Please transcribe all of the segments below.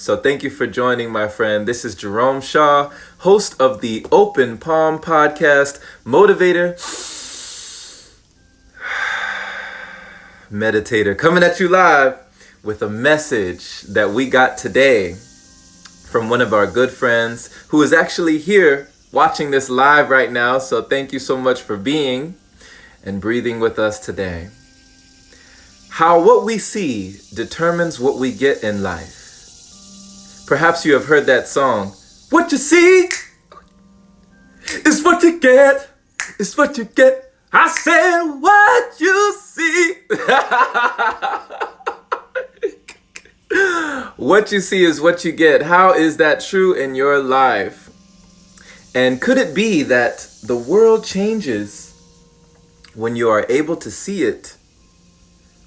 So thank you for joining, my friend. This is Jerome Shaw, host of the Open Palm Podcast, motivator, meditator, coming at you live with a message that we got today from one of our good friends who is actually here watching this live right now. So thank you so much for being and breathing with us today. How what we see determines what we get in life. Perhaps you have heard that song, what you see is what you get, is what you get. I said what you see. What you see is what you get. How is that true in your life? And could it be that the world changes when you are able to see it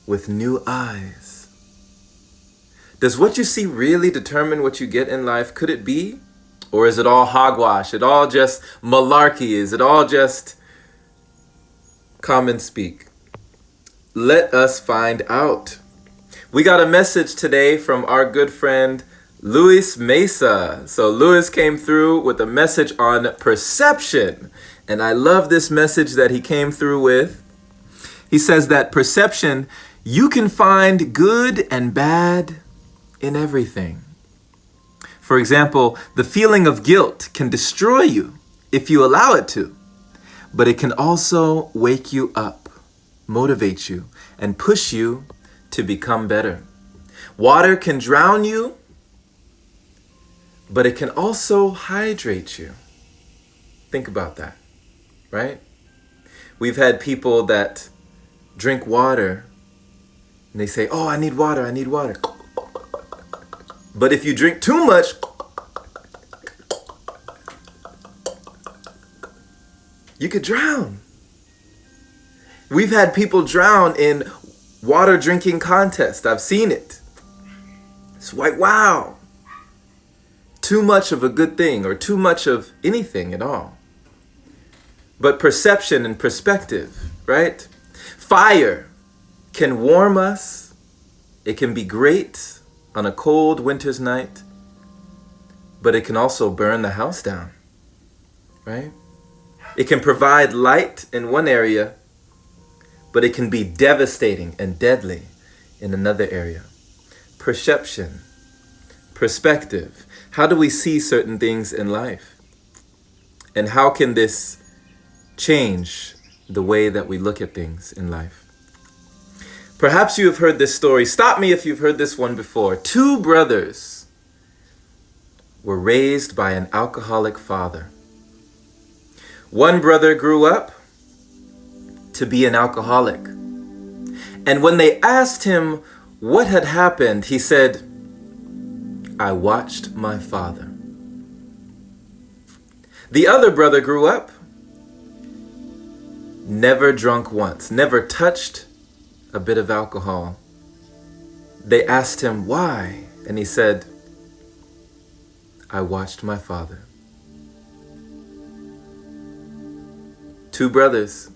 with new eyes? Does what you see really determine what you get in life? Could it be? Or is it all hogwash? It all just malarkey? Is it all just common speak? Let us find out. We got a message today from our good friend, Luis Mesa. So Luis came through with a message on perception. And I love this message that he came through with. He says that perception, you can find good and bad in everything. For example, the feeling of guilt can destroy you if you allow it to, but it can also wake you up, motivate you, and push you to become better. Water can drown you, but it can also hydrate you. Think about that, right? We've had people that drink water and they say, oh, I need water, I need water. But if you drink too much, you could drown. We've had people drown in water drinking contests. I've seen it. It's like, wow. Too much of a good thing or too much of anything at all. But perception and perspective, right? Fire can warm us. It can be great on a cold winter's night, but it can also burn the house down, right? It can provide light in one area, but it can be devastating and deadly in another area. Perception, perspective. How do we see certain things in life? And how can this change the way that we look at things in life? Perhaps you have heard this story. Stop me if you've heard this one before. Two brothers were raised by an alcoholic father. One brother grew up to be an alcoholic. And when they asked him what had happened, he said, I watched my father. The other brother grew up, never drunk once, never touched a bit of alcohol. They asked him why, and he said, I watched my father. Two brothers,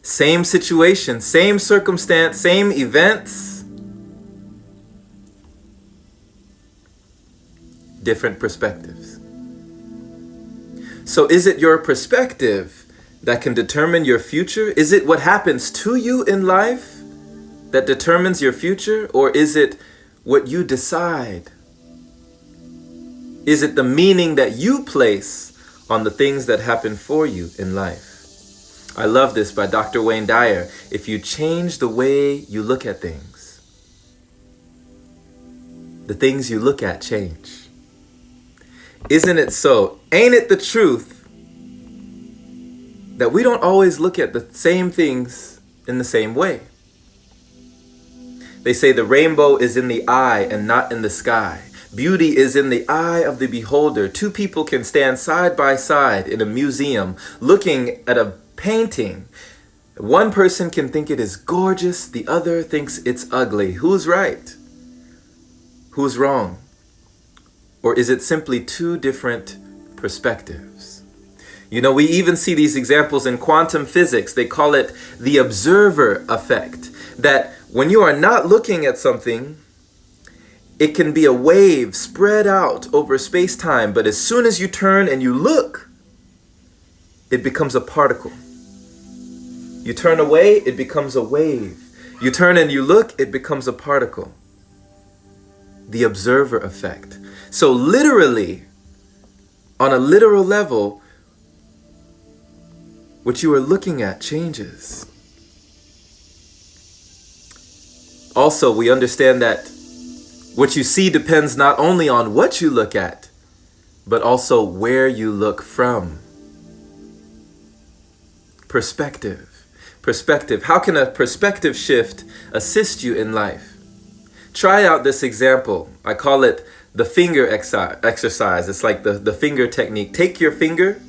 same situation, same circumstance, same events, different perspectives. So is it your perspective that can determine your future? Is it what happens to you in life that determines your future? Or is it what you decide? Is it the meaning that you place on the things that happen for you in life? I love this by Dr. Wayne Dyer. If you change the way you look at things, the things you look at change. Isn't it so? Ain't it the truth that we don't always look at the same things in the same way? They say the rainbow is in the eye and not in the sky. Beauty is in the eye of the beholder. Two people can stand side by side in a museum looking at a painting. One person can think it is gorgeous, the other thinks it's ugly. Who's right? Who's wrong? Or is it simply two different perspectives? You know, we even see these examples in quantum physics. They call it the observer effect. That when you are not looking at something, It can be a wave spread out over space-time, but as soon as you turn and you look, it becomes a particle. You turn away, it becomes a wave. You turn and you look, it becomes a particle. The observer effect. So literally, on a literal level, what you are looking at changes. Also, we understand that what you see depends not only on what you look at, but also where you look from. Perspective. Perspective. How can a perspective shift assist you in life? Try out this example. I call it the finger exercise. It's like the finger technique. Take your finger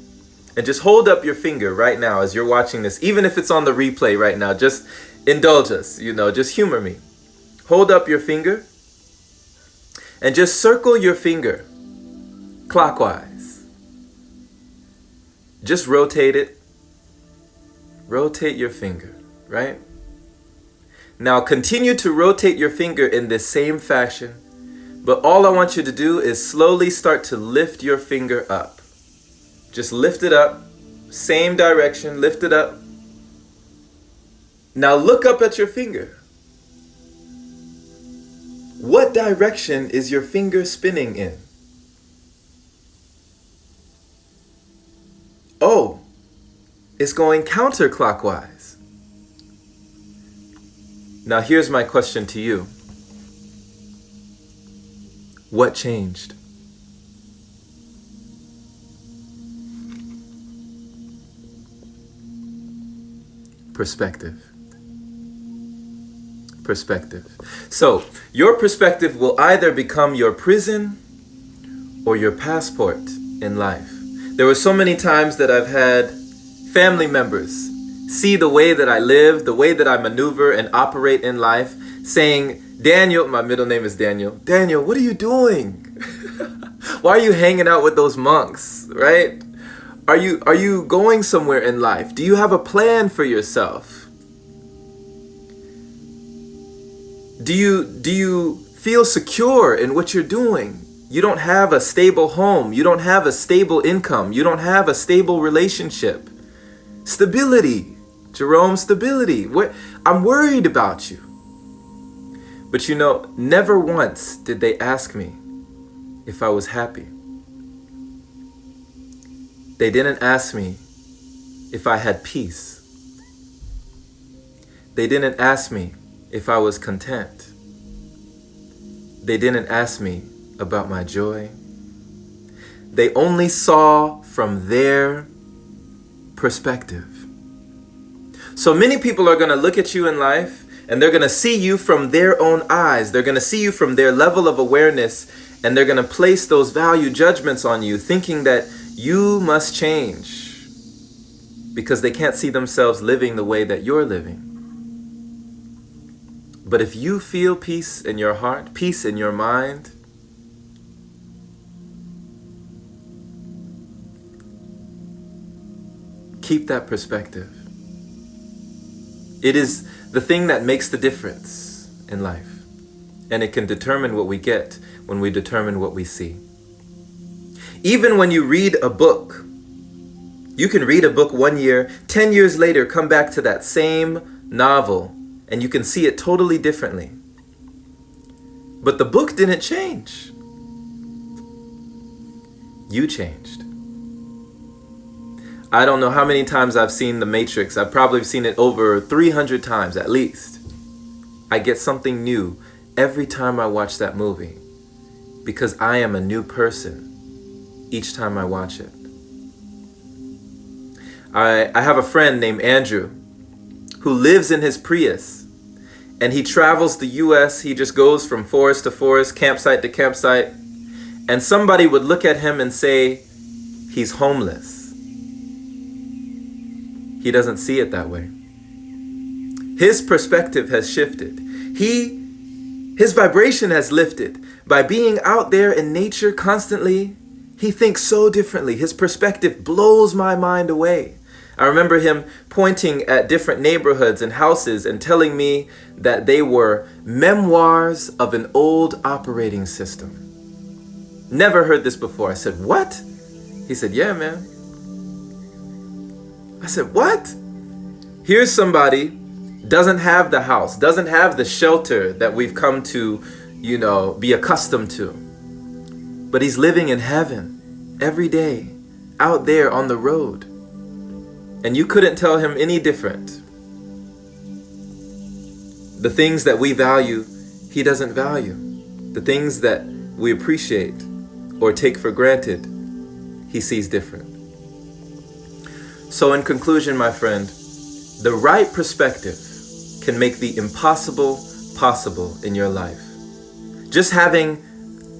and just hold up your finger right now as you're watching this. Even if it's on the replay right now, just indulge us, just humor me. Hold up your finger and just circle your finger clockwise. Just rotate it. Rotate your finger, right? Now continue to rotate your finger in this same fashion, but all I want you to do is slowly start to lift your finger up. Just lift it up, same direction, lift it up. Now look up at your finger. What direction is your finger spinning in? Oh, it's going counterclockwise. Now here's my question to you. What changed? Perspective. Perspective. So, your perspective will either become your prison or your passport in life. There were so many times that I've had family members see the way that I live, the way that I maneuver and operate in life, saying, Daniel, my middle name is Daniel, Daniel, what are you doing? Why are you hanging out with those monks, right? Are you going somewhere in life? Do you have a plan for yourself? Do you feel secure in what you're doing? You don't have a stable home. You don't have a stable income. You don't have a stable relationship. Stability, Jerome, stability. I'm worried about you. But never once did they ask me if I was happy. They didn't ask me if I had peace. They didn't ask me if I was content. They didn't ask me about my joy. They only saw from their perspective. So many people are going to look at you in life and they're going to see you from their own eyes. They're going to see you from their level of awareness, and they're going to place those value judgments on you, thinking that you must change because they can't see themselves living the way that you're living. But if you feel peace in your heart, peace in your mind, keep that perspective. It is the thing that makes the difference in life. And it can determine what we get when we determine what we see. Even when you read a book, you can read a book 1 year, 10 years later, come back to that same novel, and you can see it totally differently. But the book didn't change. You changed. I don't know how many times I've seen The Matrix. I've probably seen it over 300 times at least. I get something new every time I watch that movie because I am a new person each time I watch it. I have a friend named Andrew who lives in his Prius, and he travels the US. He just goes from forest to forest, campsite to campsite, and somebody would look at him and say, he's homeless. He doesn't see it that way. His perspective has shifted. His vibration has lifted. By being out there in nature constantly, he thinks so differently. His perspective blows my mind away. I remember him pointing at different neighborhoods and houses and telling me that they were memoirs of an old operating system. Never heard this before. I said, what? He said, yeah, man. I said, what? Here's somebody, doesn't have the house, doesn't have the shelter that we've come to, be accustomed to. But he's living in heaven every day, out there on the road. And you couldn't tell him any different. The things that we value, he doesn't value. The things that we appreciate or take for granted, he sees different. So in conclusion, my friend, the right perspective can make the impossible possible in your life. Just having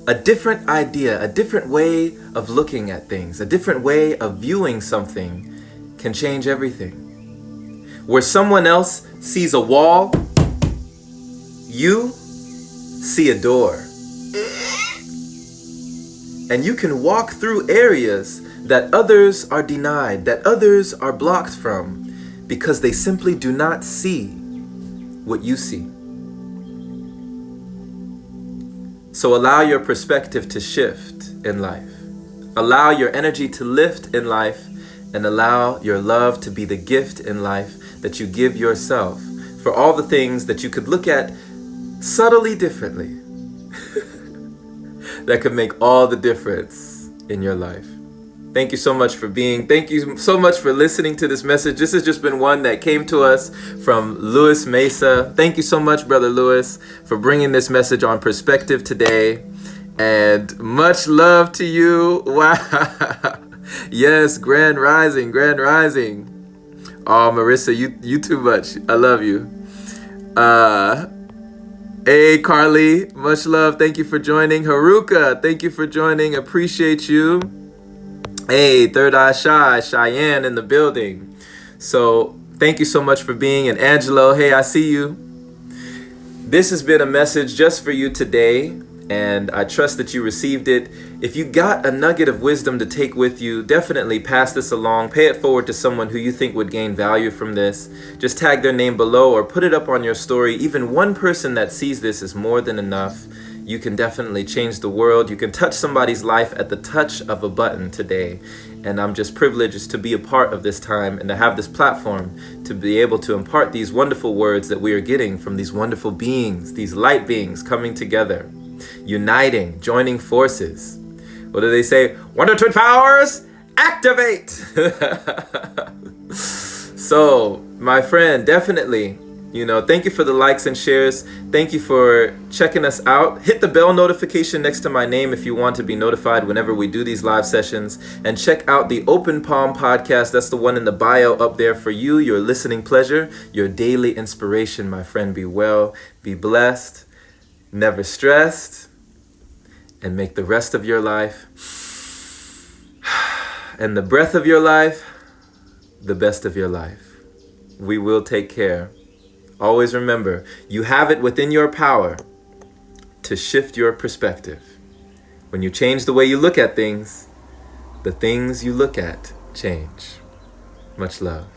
a different idea, a different way of looking at things, a different way of viewing something can change everything. Where someone else sees a wall, you see a door. And you can walk through areas that others are denied, that others are blocked from, because they simply do not see what you see. So allow your perspective to shift in life. Allow your energy to lift in life, and allow your love to be the gift in life that you give yourself for all the things that you could look at subtly differently that could make all the difference in your life. Thank you so much for thank you so much for listening to this message. This has just been one that came to us from Luis Mesa. Thank you so much, Brother Luis, for bringing this message on perspective today. And much love to you. Wow. Yes, Grand Rising, Grand Rising. Oh, Marissa, you too much. I love you. Hey, Carly, much love. Thank you for joining. Haruka, thank you for joining. Appreciate you. Hey, Third Eye Shy, Cheyenne in the building. So thank you so much for being. And Angelo, hey, I see you. This has been a message just for you today, and I trust that you received it. If you got a nugget of wisdom to take with you, definitely pass this along. Pay it forward to someone who you think would gain value from this. Just tag their name below or put it up on your story. Even one person that sees this is more than enough. You can definitely change the world. You can touch somebody's life at the touch of a button today. And I'm just privileged to be a part of this time and to have this platform to be able to impart these wonderful words that we are getting from these wonderful beings, these light beings coming together, uniting, joining forces. What do they say? Wonder Twin Powers, activate! So, my friend, definitely, thank you for the likes and shares. Thank you for checking us out. Hit the bell notification next to my name if you want to be notified whenever we do these live sessions. And check out the Open Palm podcast. That's the one in the bio up there for you, your listening pleasure, your daily inspiration, my friend. Be well, be blessed, never stressed, and make the rest of your life and the breath of your life the best of your life. We will take care. Always remember, you have it within your power to shift your perspective. When you change the way you look at things, the things you look at change. Much love.